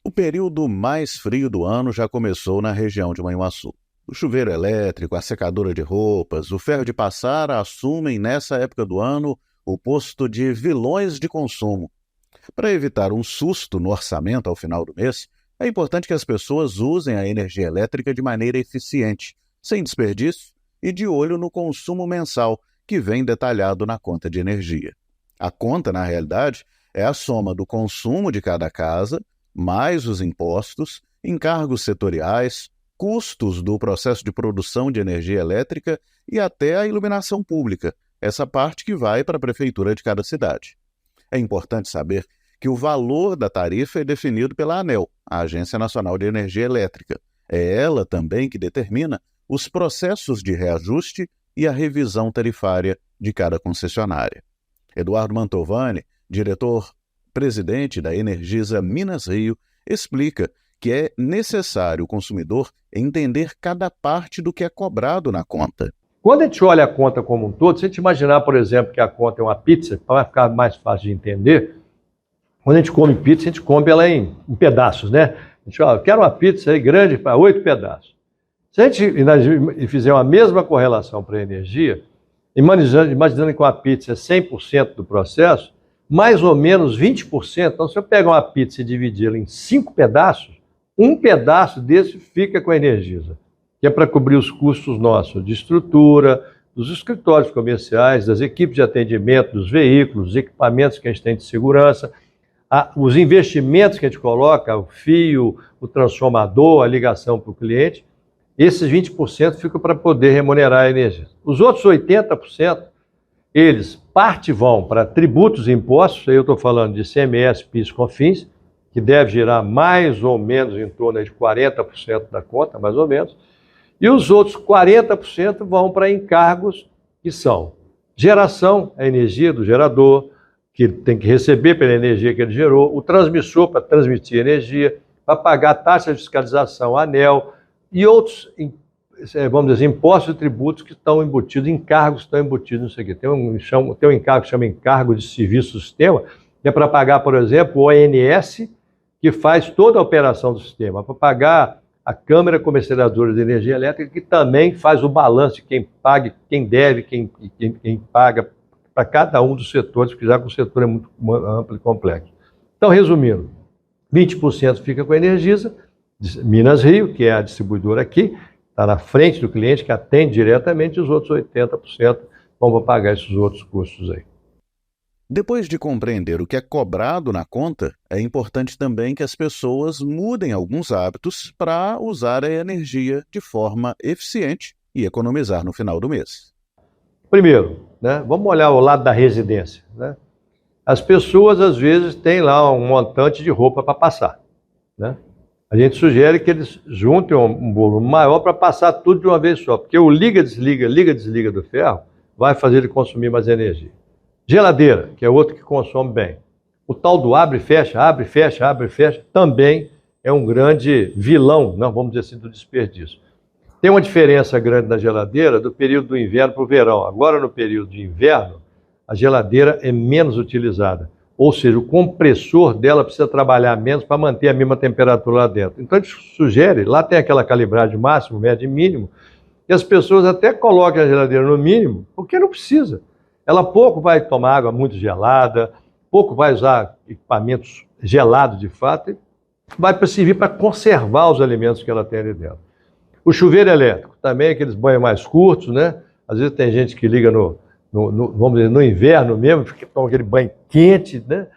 O período mais frio do ano já começou na região de Manhuaçu. O chuveiro elétrico, a secadora de roupas, o ferro de passar assumem nessa época do ano o posto de vilões de consumo. Para evitar um susto no orçamento ao final do mês, é importante que as pessoas usem a energia elétrica de maneira eficiente, sem desperdício e de olho no consumo mensal, que vem detalhado na conta de energia. A conta, na realidade, é a soma do consumo de cada casa, mais os impostos, encargos setoriais, custos do processo de produção de energia elétrica e até a iluminação pública, essa parte que vai para a prefeitura de cada cidade. É importante saber que o valor da tarifa é definido pela ANEEL, a Agência Nacional de Energia Elétrica. É ela também que determina os processos de reajuste e a revisão tarifária de cada concessionária. Eduardo Mantovani, diretor-presidente da Energisa Minas Rio, explica que é necessário o consumidor entender cada parte do que é cobrado na conta. Quando a gente olha a conta como um todo, se a gente imaginar, por exemplo, que a conta é uma pizza, para ficar mais fácil de entender, quando a gente come pizza, a gente come ela em pedaços, né? A gente fala, eu quero uma pizza aí grande para 8 pedaços. Se a gente fizer uma mesma correlação para a energia, imaginando que uma pizza é 100% do processo, mais ou menos 20%, então se eu pegar uma pizza e dividi-la em 5 pedaços, um pedaço desse fica com a Energisa, que é para cobrir os custos nossos de estrutura, dos escritórios comerciais, das equipes de atendimento, dos veículos, dos equipamentos que a gente tem de segurança, os investimentos que a gente coloca, o fio, o transformador, a ligação para o cliente. Esses 20% ficam para poder remunerar a energia. Os outros 80%, eles, parte vão para tributos e impostos, aí eu estou falando de ICMS, PIS, COFINS, que deve gerar mais ou menos em torno de 40% da conta, mais ou menos, e os outros 40% vão para encargos que são geração, a energia do gerador, que tem que receber pela energia que ele gerou, o transmissor para transmitir energia, para pagar taxa de fiscalização, ANEEL, e outros, vamos dizer, impostos e tributos que estão embutidos, encargos que estão embutidos nisso aqui. Tem um encargo que chama encargo de serviço do sistema, que é para pagar, por exemplo, o ONS, que faz toda a operação do sistema, para pagar a Câmara Comercializadora de Energia Elétrica, que também faz o balanço de quem paga, quem deve, quem paga, para cada um dos setores, porque já que o setor é muito amplo e complexo. Então, resumindo, 20% fica com a Energisa, Minas Rio, que é a distribuidora aqui, está na frente do cliente, que atende diretamente, e os outros 80% vão pagar esses outros custos aí. Depois de compreender o que é cobrado na conta, é importante também que as pessoas mudem alguns hábitos para usar a energia de forma eficiente e economizar no final do mês. Primeiro, né, vamos olhar o lado da residência. Né? As pessoas, às vezes, têm lá um montante de roupa para passar. Né? A gente sugere que eles juntem um volume maior para passar tudo de uma vez só, porque o liga-desliga do ferro vai fazer ele consumir mais energia. Geladeira, que é outro que consome bem. O tal do abre e fecha, também é um grande vilão, não, vamos dizer assim, do desperdício. Tem uma diferença grande na geladeira do período do inverno para o verão. Agora, no período de inverno, a geladeira é menos utilizada. Ou seja, o compressor dela precisa trabalhar menos para manter a mesma temperatura lá dentro. Então, a gente sugere, lá tem aquela calibragem máximo, médio e mínimo, e as pessoas até colocam a geladeira no mínimo, porque não precisa. Ela pouco vai tomar água muito gelada, pouco vai usar equipamentos gelados de fato, e vai servir para conservar os alimentos que ela tem ali dentro. O chuveiro elétrico, também aqueles banhos mais curtos, né? Às vezes tem gente que liga vamos dizer, no inverno mesmo, porque toma aquele banho quente, né?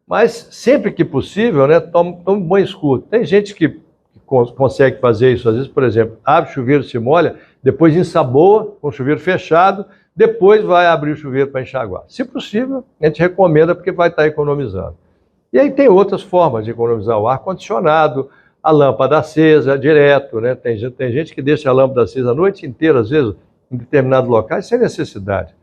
Mas sempre que possível, né, toma banho curtos. Tem gente que consegue fazer isso, às vezes, por exemplo, abre o chuveiro, se molha, depois ensaboa com o chuveiro fechado, depois vai abrir o chuveiro para enxaguar. Se possível, a gente recomenda porque vai estar economizando. E aí tem outras formas de economizar: o ar-condicionado, a lâmpada acesa direto, né? Tem gente que deixa a lâmpada acesa a noite inteira, às vezes, em determinados locais, sem necessidade.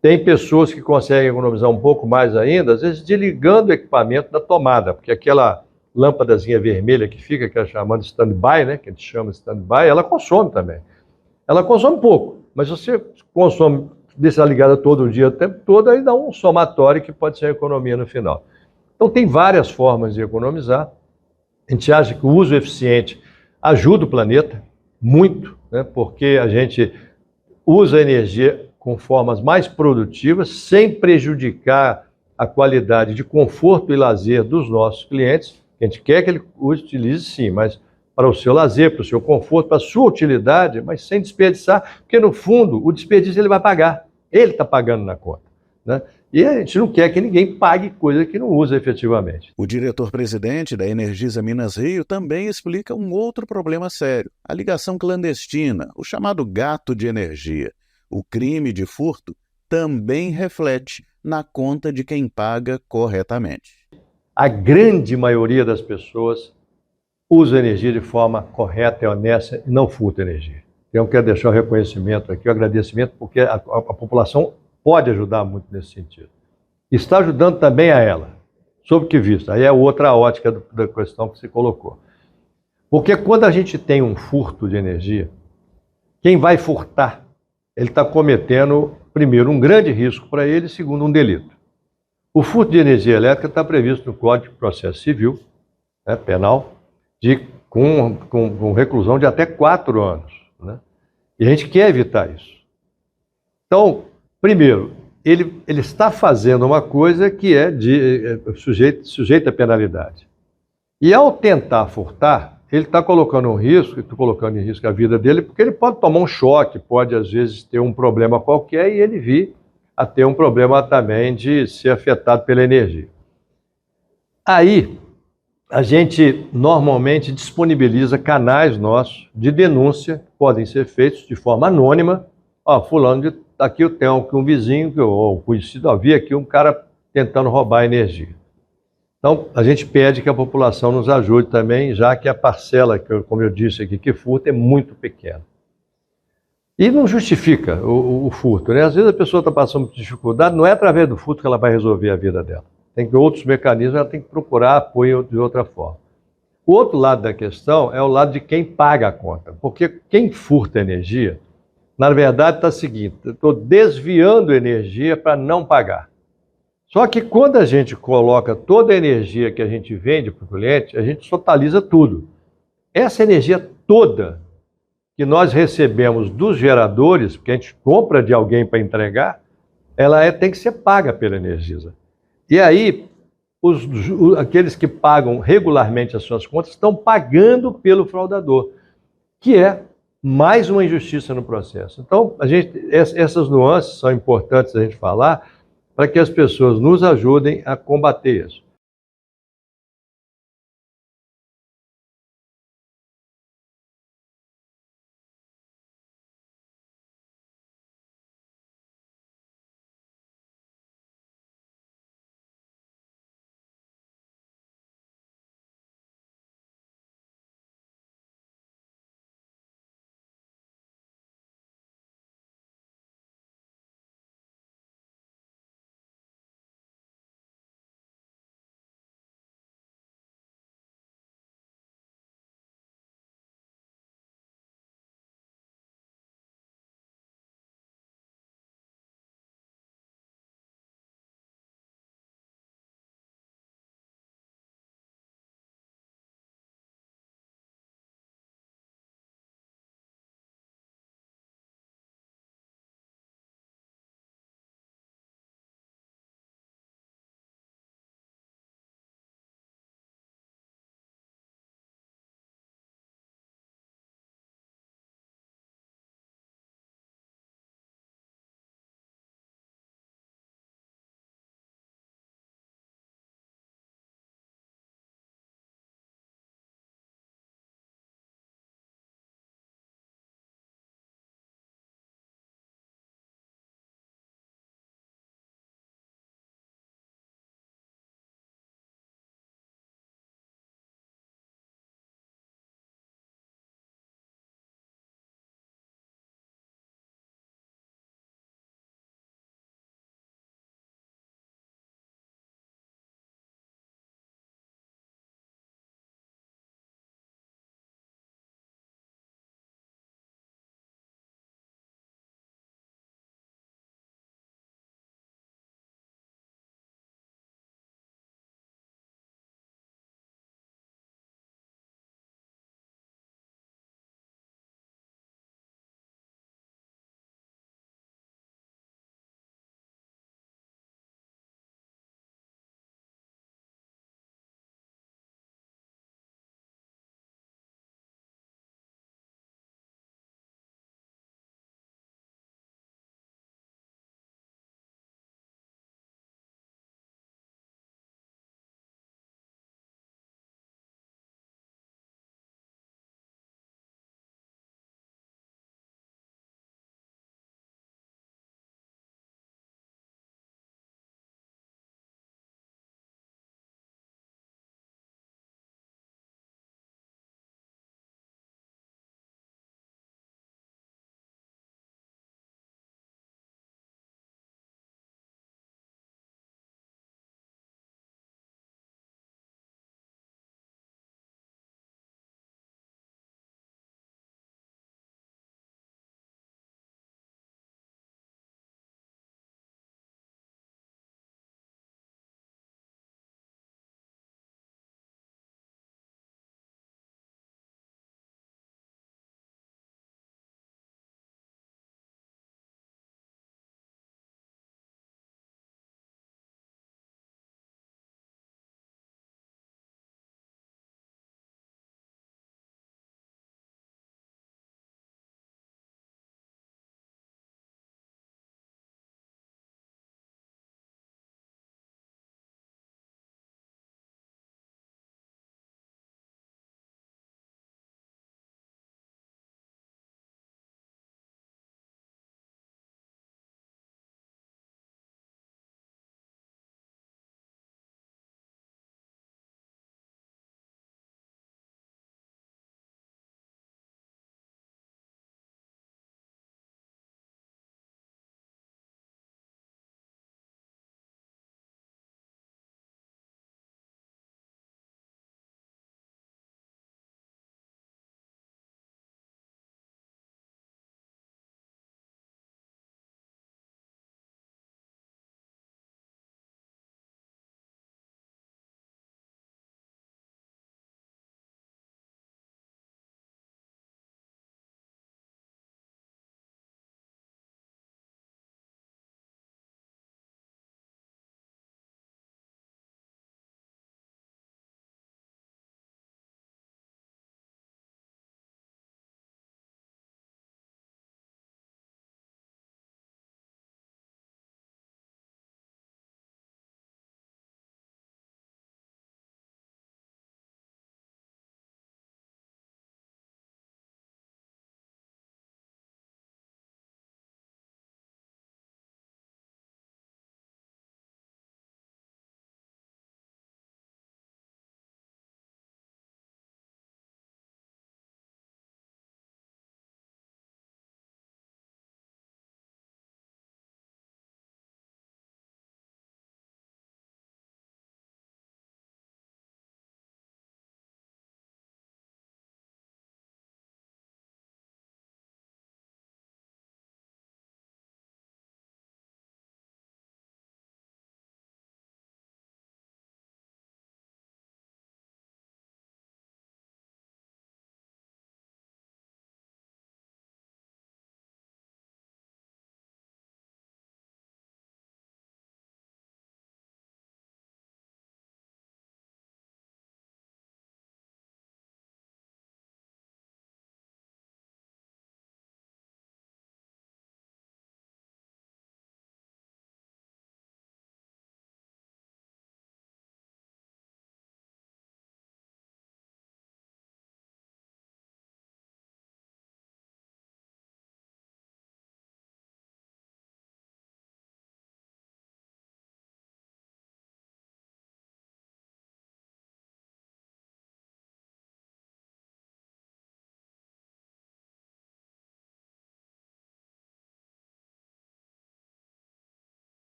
Tem pessoas que conseguem economizar um pouco mais ainda, às vezes desligando o equipamento da tomada, porque aquela lâmpadazinha vermelha que fica, que é chamada stand-by, né? Que a gente chama de stand-by, ela consome também. Ela consome pouco, mas você consome, deixa ligada todo dia, o tempo todo, aí dá um somatório que pode ser a economia no final. Então tem várias formas de economizar. A gente acha que o uso eficiente ajuda o planeta muito, né, porque a gente usa a energia com formas mais produtivas, sem prejudicar a qualidade de conforto e lazer dos nossos clientes. A gente quer que ele utilize sim, mas para o seu lazer, para o seu conforto, para a sua utilidade, mas sem desperdiçar, porque no fundo o desperdício ele vai pagar, ele está pagando na conta, né? E a gente não quer que ninguém pague coisa que não usa efetivamente. O diretor-presidente da Energisa Minas Rio também explica um outro problema sério, a ligação clandestina, o chamado gato de energia. O crime de furto também reflete na conta de quem paga corretamente. A grande maioria das pessoas usa energia de forma correta e honesta e não furta energia. Então, eu quero deixar o reconhecimento aqui, o agradecimento, porque a população pode ajudar muito nesse sentido. Está ajudando também a ela, sob que vista. Aí é outra ótica da questão que você colocou. Porque quando a gente tem um furto de energia, quem vai furtar, ele está cometendo, primeiro, um grande risco para ele, segundo, um delito. O furto de energia elétrica está previsto no Código de Processo Civil, né, penal, com reclusão de até 4 anos. Né? E a gente quer evitar isso. Então, primeiro, ele está fazendo uma coisa que é sujeita a penalidade. E ao tentar furtar, ele está colocando um risco, estou colocando em risco a vida dele, porque ele pode tomar um choque, pode às vezes ter um problema qualquer e ele vir a ter um problema também de ser afetado pela energia. Aí, a gente normalmente disponibiliza canais nossos de denúncia, que podem ser feitos de forma anônima. Ó, fulano, aqui eu tenho um vizinho, ou conhecido, vi aqui um cara tentando roubar energia. Então, a gente pede que a população nos ajude também, já que a parcela, como eu disse aqui, que furta é muito pequena. E não justifica o furto, né? Às vezes a pessoa está passando por dificuldade, não é através do furto que ela vai resolver a vida dela. Tem que outros mecanismos, ela tem que procurar apoio de outra forma. O outro lado da questão é o lado de quem paga a conta, porque quem furta energia, na verdade está o seguinte, eu estou desviando energia para não pagar. Só que quando a gente coloca toda a energia que a gente vende para o cliente, a gente totaliza tudo. Essa energia toda que nós recebemos dos geradores, porque a gente compra de alguém para entregar, ela tem que ser paga pela Energisa. E aí, aqueles que pagam regularmente as suas contas estão pagando pelo fraudador, que é mais uma injustiça no processo. Então, essas nuances são importantes a gente falar para que as pessoas nos ajudem a combater isso.